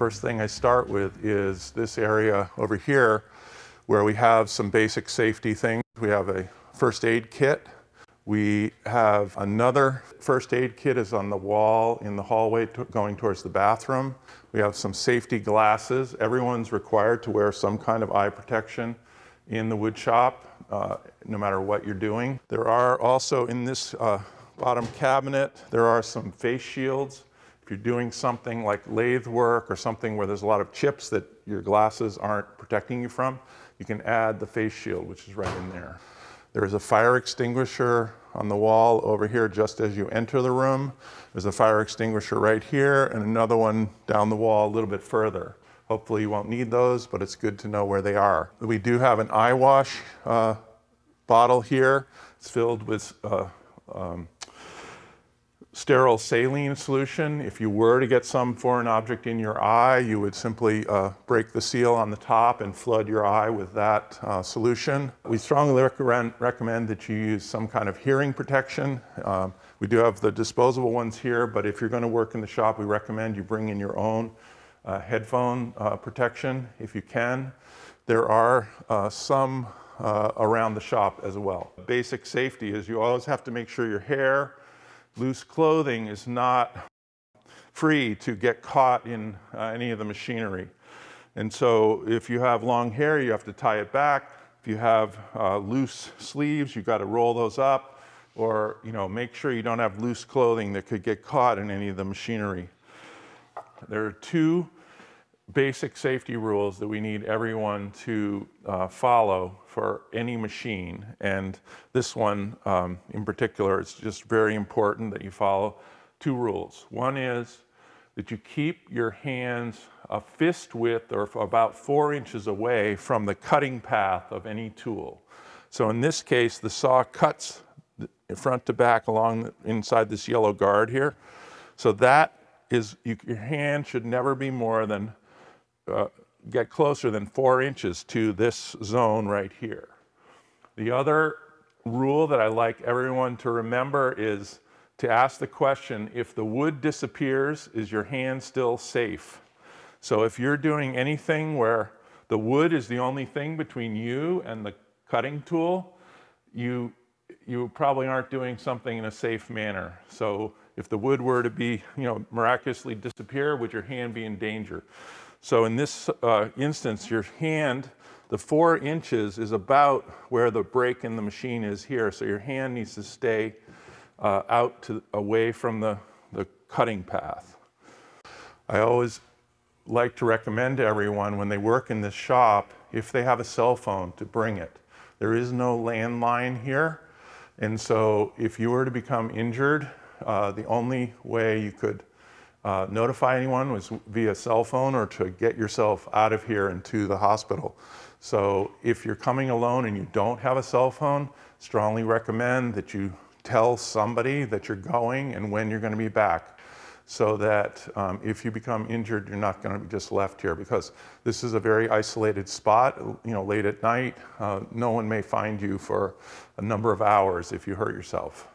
First thing I start with is this area over here where we have some basic safety things. We have a first aid kit. We have another first aid kit is on the wall in the hallway going towards the bathroom. We have some safety glasses. Everyone's required to wear some kind of eye protection in the wood shop, no matter what you're doing. There are also in this bottom cabinet, there are some face shields. If you're doing something like lathe work or something where there's a lot of chips that your glasses aren't protecting you from, you can add the face shield, which is right in there. There's a fire extinguisher on the wall over here just as you enter the room. There's a fire extinguisher right here and another one down the wall a little bit further. Hopefully you won't need those, but it's good to know where they are. We do have an eye wash bottle here. It's filled with sterile saline solution. If you were to get some foreign object in your eye, you would simply break the seal on the top and flood your eye with that solution. We strongly recommend that you use some kind of hearing protection. We do have the disposable ones here, but if you're going to work in the shop, we recommend you bring in your own headphone protection if you can. There are some around the shop as well. Basic safety is you always have to make sure your hair, loose clothing is not free to get caught in any of the machinery. And so if you have long hair, you have to tie it back. If you have loose sleeves, you've got to roll those up, or make sure you don't have loose clothing that could get caught in any of the machinery. There are two basic safety rules that we need everyone to follow for any machine, and this one in particular, it's just very important that you follow two rules. One is that you keep your hands a fist width or about 4 inches away from the cutting path of any tool. So in this case, the saw cuts front to back along inside this yellow guard here. So that is, your hand should never be more than get closer than 4 inches to this zone right here. The other rule that I like everyone to remember is to ask the question, if the wood disappears, is your hand still safe? So if you're doing anything where the wood is the only thing between you and the cutting tool, you probably aren't doing something in a safe manner. So if the wood were to be, miraculously disappear, would your hand be in danger? So in this instance, your hand, the 4 inches is about where the break in the machine is here. So your hand needs to stay away from the cutting path. I always like to recommend to everyone when they work in this shop, if they have a cell phone, to bring it. There is no landline here. And so if you were to become injured, the only way you could notify anyone was via cell phone or to get yourself out of here and to the hospital. So if you're coming alone and you don't have a cell phone, strongly recommend that you tell somebody that you're going and when you're going to be back, so that if you become injured, you're not going to be just left here, because this is a very isolated spot. Late at night, no one may find you for a number of hours if you hurt yourself.